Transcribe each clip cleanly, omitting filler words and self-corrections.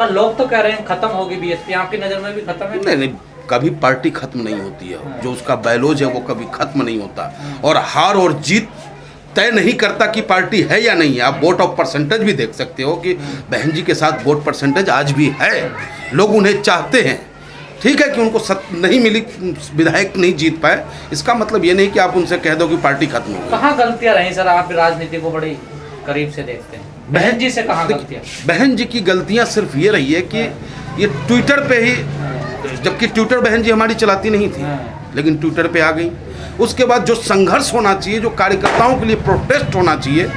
पर लोग तो कह रहे हैं खत्म होगी बीएसपी, आपकी नज़र में भी खत्म है? नहीं, कभी पार्टी खत्म नहीं होती है। जो उसका बैलोज है वो कभी खत्म नहीं होता, और हार और जीत तय नहीं करता कि पार्टी है या नहीं है। आप वोट ऑफ परसेंटेज भी देख सकते हो कि बहन जी के साथ वोट परसेंटेज आज भी है, लोग उन्हें चाहते हैं। ठीक है कि उनको नहीं मिली, विधायक नहीं जीत पाए, इसका मतलब ये नहीं कि आप उनसे कह दो कि पार्टी खत्म हो गई। कहाँ गलतियाँ रही सर? आप राजनीति को बड़ी करीब से देखते हैं, बहन जी से कहाँ गलतियाँ? बहन जी की गलतियाँ सिर्फ ये रही है कि ये ट्विटर पे ही, जबकि ट्विटर बहन जी हमारी चलाती नहीं थी, लेकिन ट्विटर पे आ गई। उसके बाद जो संघर्ष होना चाहिए, जो कार्यकर्ताओं के लिए प्रोटेस्ट होना चाहिए,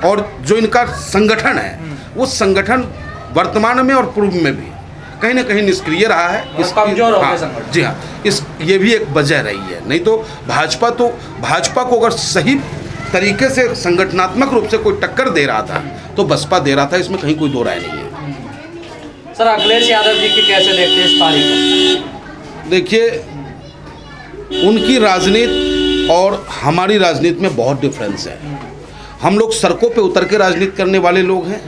और जो इनका संगठन है, वो संगठन वर्तमान में और पूर्व में भी कहीं ना कहीं निष्क्रिय रहा है। कमजोर हो गया संगठन। जी हाँ, ये भी एक वजह रही है। नहीं तो भाजपा को अगर सही तरीके से संगठनात्मक रूप से कोई टक्कर दे रहा था तो बसपा दे रहा था, इसमें कहीं कोई दो राय नहीं है। सर अखिलेश यादव जी की कैसे देखते हैं इस पारी को? देखिए, उनकी राजनीति और हमारी राजनीति में बहुत डिफरेंस है। हम लोग सड़कों पे उतर के राजनीति करने वाले लोग हैं,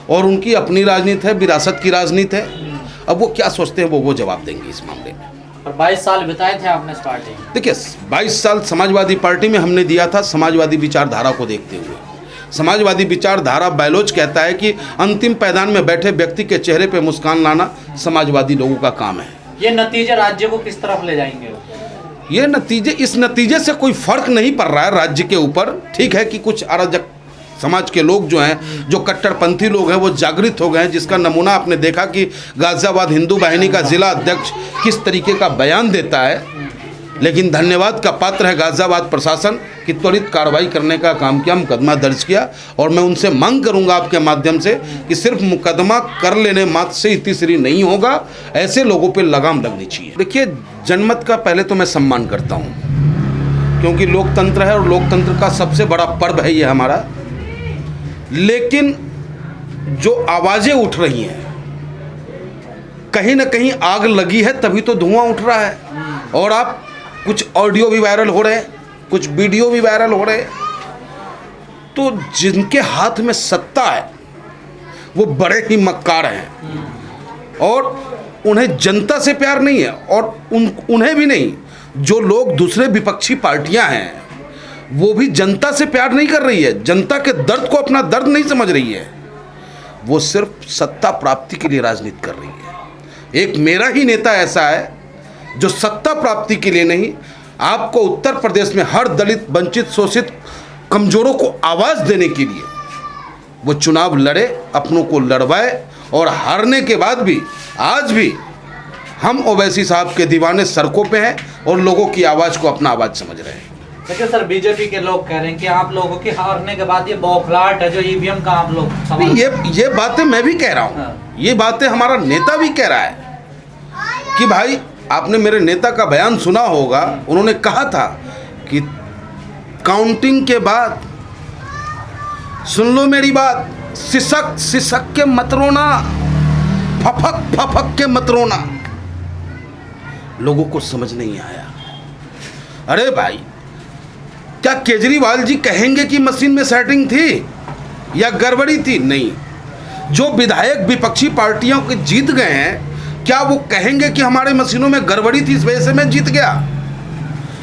और उनकी अपनी राजनीति है, विरासत की राजनीति है। अब वो क्या सोचते हैं वो जवाब देंगे इस मामले में। और 22 साल बिताए थे आपने इस पार्टी में। देखिए, 22 साल समाजवादी पार्टी में हमने दिया था, समाजवादी विचारधारा को देखते हुए। समाजवादी विचारधारा बैलोच कहता है कि अंतिम पैदान में बैठे व्यक्ति के चेहरे पे मुस्कान लाना समाजवादी लोगों का काम है। ये नतीजे राज्य को किस तरफ ले जाएंगे? ये नतीजे, इस नतीजे से कोई फर्क नहीं पड़ रहा है राज्य के ऊपर। ठीक है कि कुछ अराजक समाज के लोग जो हैं, जो कट्टरपंथी लोग हैं, वो जागृत हो गए हैं, जिसका नमूना आपने देखा कि गाजियाबाद हिंदू वाहिनी का जिला अध्यक्ष किस तरीके का बयान देता है। लेकिन धन्यवाद का पात्र है गाजियाबाद प्रशासन कि त्वरित कार्रवाई करने का काम किया, मुकदमा दर्ज किया। और मैं उनसे मांग करूंगा आपके माध्यम से कि सिर्फ मुकदमा कर लेने मात्र से इतिश्री नहीं होगा, ऐसे लोगों पर लगाम लगनी चाहिए। देखिए, जनमत का पहले तो मैं सम्मान करता हूँ, क्योंकि लोकतंत्र है और लोकतंत्र का सबसे बड़ा पर्व है ये हमारा। लेकिन जो आवाज़ें उठ रही हैं, कहीं ना कहीं आग लगी है तभी तो धुआं उठ रहा है। और आप कुछ ऑडियो भी वायरल हो रहे हैं, कुछ वीडियो भी वायरल हो रहे हैं। तो जिनके हाथ में सत्ता है वो बड़े ही मक्कार हैं, और उन्हें जनता से प्यार नहीं है, और उन्हें भी नहीं। जो लोग दूसरे विपक्षी पार्टियां हैं वो भी जनता से प्यार नहीं कर रही है, जनता के दर्द को अपना दर्द नहीं समझ रही है। वो सिर्फ सत्ता प्राप्ति के लिए राजनीति कर रही है। एक मेरा ही नेता ऐसा है जो सत्ता प्राप्ति के लिए नहीं, आपको उत्तर प्रदेश में हर दलित, वंचित, शोषित, कमजोरों को आवाज़ देने के लिए वो चुनाव लड़े, अपनों को लड़वाए, और हारने के बाद भी आज भी हम ओवैसी साहब के दीवाने सड़कों पे हैं और लोगों की आवाज़ को अपना आवाज़ समझ रहे हैं। देखिए सर, बीजेपी के लोग कह रहे हैं कि आप लोगों की हारने के बाद ये बौखलाहट है जो ईवीएम का आप लोग सवाल। ये बातें मैं भी कह रहा हूँ, ये बातें हमारा नेता भी कह रहा है कि भाई, आपने मेरे नेता का बयान सुना होगा, उन्होंने कहा था कि काउंटिंग के बाद सुन लो मेरी बात, सिसक सिसक के मत रोना, फफक फफक के मत रोना। लोगों को समझ नहीं आया। अरे भाई, क्या केजरीवाल जी कहेंगे कि मशीन में सेटिंग थी या गड़बड़ी थी? नहीं। जो विधायक विपक्षी पार्टियों के जीत गए हैं, क्या वो कहेंगे कि हमारे मशीनों में गड़बड़ी थी, इस वजह से मैं जीत गया?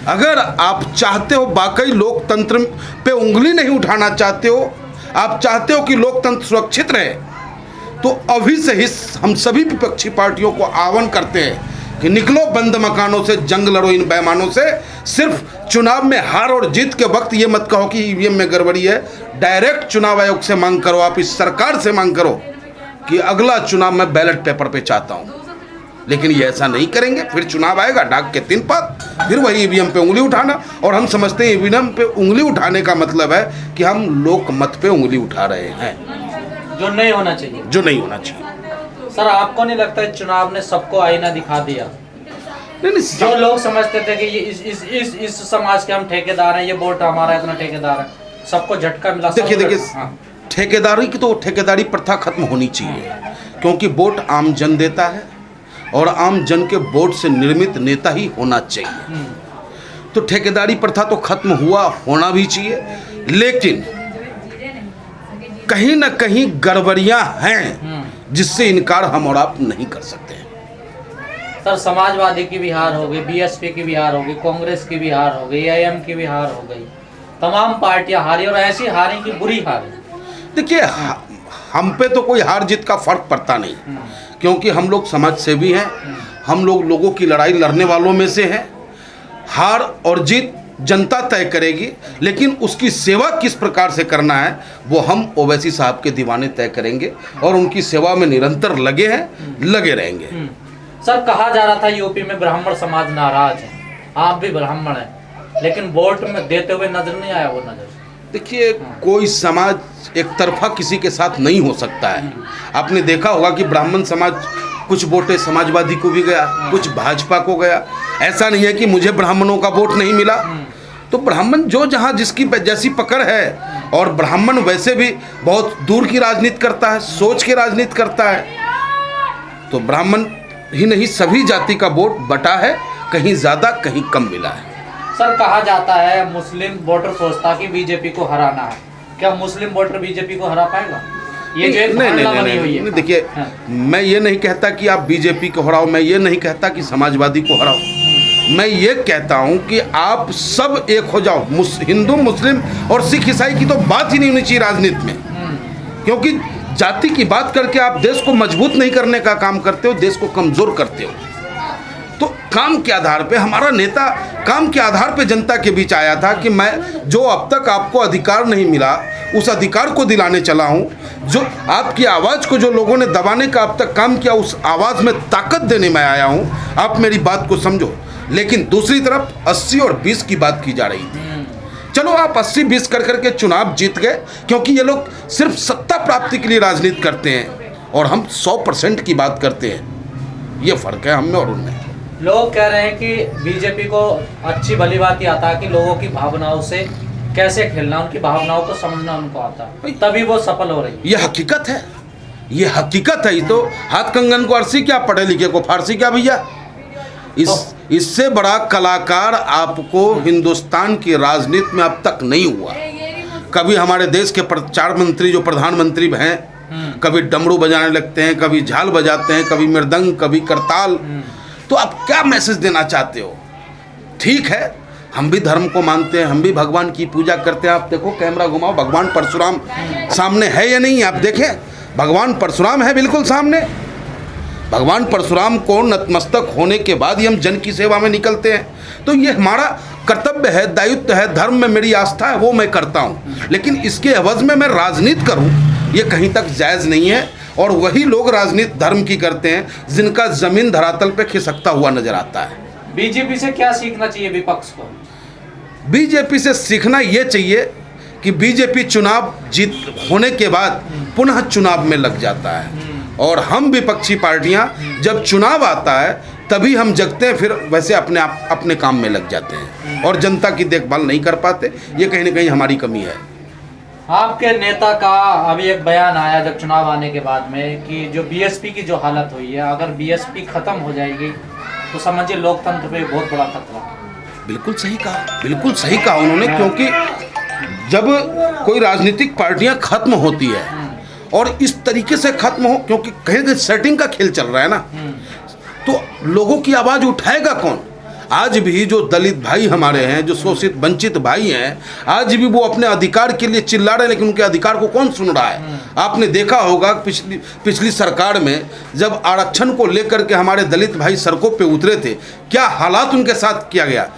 अगर आप चाहते हो वाकई लोकतंत्र पे उंगली नहीं उठाना चाहते हो, आप चाहते हो कि लोकतंत्र सुरक्षित रहे, तो अभी से ही हम सभी विपक्षी पार्टियों को आह्वान करते हैं कि निकलो बंद मकानों से, जंग लड़ो इन बेईमानों से। सिर्फ चुनाव में हार और जीत के वक्त ये मत कहो कि ईवीएम में गड़बड़ी है। डायरेक्ट चुनाव आयोग से मांग करो, आप इस सरकार से मांग करो कि अगला चुनाव मैं बैलेट पेपर पे चाहता हूँ। लेकिन ये ऐसा नहीं करेंगे, फिर चुनाव आएगा, डाक के 3 पात, फिर वही ईवीएम पे उंगली उठाना। और हम समझते हैं ईवीएम पे उंगली उठाने का मतलब है कि हम लोक मत पे उंगली उठा रहे हैं, जो नहीं होना चाहिए, जो नहीं होना चाहिए। सर, आपको नहीं लगता है चुनाव ने सबको आईना दिखा दिया? नहीं, जो लोग समझते थे कि ये इस समाज के हम ठेकेदार हैं, ये वोट हमारा इतना ठेकेदार है, सबको झटका मिला। देखिए, ठेकेदारी की तो ठेकेदारी प्रथा खत्म होनी चाहिए, क्योंकि वोट आम जन देता है और आम जन के वोट से निर्मित नेता ही होना चाहिए। तो ठेकेदारी प्रथा तो खत्म होना भी चाहिए, लेकिन कहीं ना कहीं गड़बड़ियां हैं जिससे इनकार हम और आप नहीं कर सकते हैं। सर समाजवादी की भी हार हो गई, बीएसपी की भी हार हो गई, कांग्रेस की भी हार हो गई, एआईएम की भी हार हो गई, तमाम पार्टियां हारी और ऐसी हारी की बुरी हार है। देखिए हम पे तो कोई हार जीत का फर्क पड़ता नहीं, क्योंकि हम लोग समाज सेवी हैं, हम लोग लोगों की लड़ाई लड़ने वालों में से हैं। हार और जीत जनता तय करेगी, लेकिन उसकी सेवा किस प्रकार से करना है वो हम ओवैसी साहब के दीवाने तय करेंगे और उनकी सेवा में निरंतर लगे हैं, लगे रहेंगे। सर कहा जा रहा था यूपी में ब्राह्मण समाज नाराज है, आप भी ब्राह्मण हैं, लेकिन वोट में देते हुए नजर नहीं आया वो नजर। देखिए कोई समाज एक तरफा किसी के साथ नहीं हो सकता है। आपने देखा होगा कि ब्राह्मण समाज कुछ वोटें समाजवादी को भी गया, कुछ भाजपा को गया। ऐसा नहीं है कि मुझे ब्राह्मणों का वोट नहीं मिला। तो ब्राह्मण जो जहाँ जिसकी जैसी पकड़ है, और ब्राह्मण वैसे भी बहुत दूर की राजनीति करता है, सोच के राजनीति करता है। तो ब्राह्मण ही नहीं सभी जाति का वोट बटा है, कहीं ज़्यादा कहीं कम मिला है। सर कहा जाता है मुस्लिम वोटर सोचता कि बीजेपी को हराना है, क्या मुस्लिम वोटर बीजेपी को हरा पाएगा? ये जो एक धारणा बनी हुई है। देखिए मैं ये नहीं कहता कि आप बीजेपी को हराओ, मैं ये नहीं कहता कि समाजवादी को हराओ। मैं ये कहता हूँ कि आप सब एक हो जाओ। हिंदू, मुस्लिम और सिख ईसाई की तो बात ही नहीं होनी चाहिए राजनीति में, क्योंकि जाति की बात करके आप देश को मजबूत नहीं करने का काम करते हो, देश को कमज़ोर करते हो। तो काम के आधार पे हमारा नेता काम के आधार पे जनता के बीच आया था कि मैं जो अब तक आपको अधिकार नहीं मिला उस अधिकार को दिलाने चला हूँ, जो आपकी आवाज़ को जो लोगों ने दबाने का अब तक काम किया उस आवाज़ में ताकत देने में आया हूँ। आप मेरी बात को समझो। लेकिन दूसरी तरफ 80 और 20 की बात की जा रही थी। चलो आप 80-20 कर करके चुनाव जीत गए, क्योंकि ये लोग सिर्फ सत्ता प्राप्ति के लिए राजनीति करते हैं और हम 100% की बात करते हैं। ये फर्क है हम में और उनमें। लोग कह रहे हैं कि बीजेपी को अच्छी भली बात ही आता है कि लोगों की भावनाओं से कैसे खेलना, उनकी भावनाओं को समझना उनको आता है, तभी वो सफल हो रही है। ये हकीकत है, ये हकीकत है। ये तो हाथ कंगन को अरसी क्या, पढ़े लिखे को फारसी क्या भैया। इससे बड़ा कलाकार आपको हिंदुस्तान की राजनीति में अब तक नहीं हुआ। कभी हमारे देश के 4 मंत्री जो प्रधानमंत्री हैं, कभी डमरू बजाने लगते हैं, कभी झाल बजाते हैं, कभी मृदंग, कभी करताल। तो आप क्या मैसेज देना चाहते हो? ठीक है, हम भी धर्म को मानते हैं, हम भी भगवान की पूजा करते हैं। आप देखो, कैमरा घुमाओ, भगवान परशुराम सामने है या नहीं? आप देखें, भगवान परशुराम है बिल्कुल सामने। भगवान परशुराम को नतमस्तक होने के बाद ही हम जन की सेवा में निकलते हैं। तो ये हमारा कर्तव्य है, दायित्व है, धर्म में मेरी आस्था है, वो मैं करता हूँ। लेकिन इसके एवज में मैं राजनीति करूँ, ये कहीं तक जायज़ नहीं है। और वही लोग राजनीति धर्म की करते हैं जिनका जमीन धरातल पे खिसकता हुआ नजर आता है। बीजेपी से क्या सीखना चाहिए विपक्ष को? बीजेपी से सीखना ये चाहिए कि बीजेपी चुनाव जीत होने के बाद पुनः चुनाव में लग जाता है, और हम विपक्षी पार्टियां जब चुनाव आता है तभी हम जगते हैं, फिर वैसे अपने आप अपने काम में लग जाते हैं और जनता की देखभाल नहीं कर पाते। ये कहीं ना कहीं हमारी कमी है। आपके नेता का अभी एक बयान आया जब चुनाव आने के बाद में कि जो बीएसपी की जो हालत हुई है, अगर बीएसपी खत्म हो जाएगी तो समझिए लोकतंत्र पे बहुत बड़ा खतरा। बिल्कुल सही कहा, बिल्कुल सही कहा उन्होंने, क्योंकि जब कोई राजनीतिक पार्टियां खत्म होती है और इस तरीके से खत्म हो, क्योंकि कहीं सेटिंग का खेल चल रहा है ना, तो लोगों की आवाज़ उठाएगा कौन? आज भी जो दलित भाई हमारे हैं, जो शोषित वंचित भाई हैं, आज भी वो अपने अधिकार के लिए चिल्ला रहे हैं, लेकिन उनके अधिकार को कौन सुन रहा है? आपने देखा होगा पिछली सरकार में जब आरक्षण को लेकर के हमारे दलित भाई सड़कों पे उतरे थे, क्या हालात उनके साथ किया गया,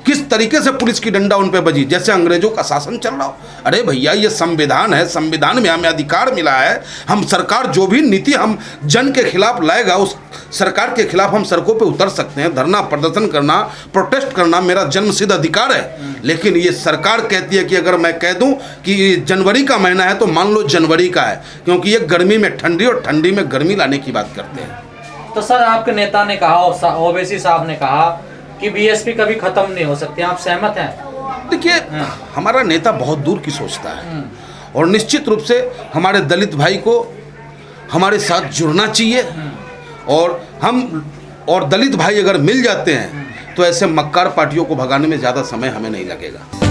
किस तरीके से पुलिस की डंडा उन पे बजी, जैसे अंग्रेजों का शासन चल रहा हो। अरे भैया, ये संविधान है, संविधान में हमें अधिकार मिला है। हम सरकार जो भी नीति हम जन के खिलाफ लाएगा, उस सरकार के खिलाफ हम सड़कों पे उतर सकते हैं। धरना प्रदर्शन करना, प्रोटेस्ट करना मेरा जन्मसिद्ध अधिकार है। लेकिन ये सरकार कहती है कि अगर मैं कह दूं कि जनवरी का महीना है तो मान लो जनवरी का है, क्योंकि ये गर्मी में ठंडी और ठंडी में गर्मी लाने की बात करते हैं। तो सर आपके नेता ने कहा, ओवैसी साहब ने कहा कि बीएसपी कभी खत्म नहीं हो सकती, आप सहमत हैं? देखिए, हमारा नेता बहुत दूर की सोचता है और निश्चित रूप से हमारे दलित भाई को हमारे साथ जुड़ना चाहिए, और हम और दलित भाई अगर मिल जाते हैं तो ऐसे मक्कार पार्टियों को भगाने में ज़्यादा समय हमें नहीं लगेगा।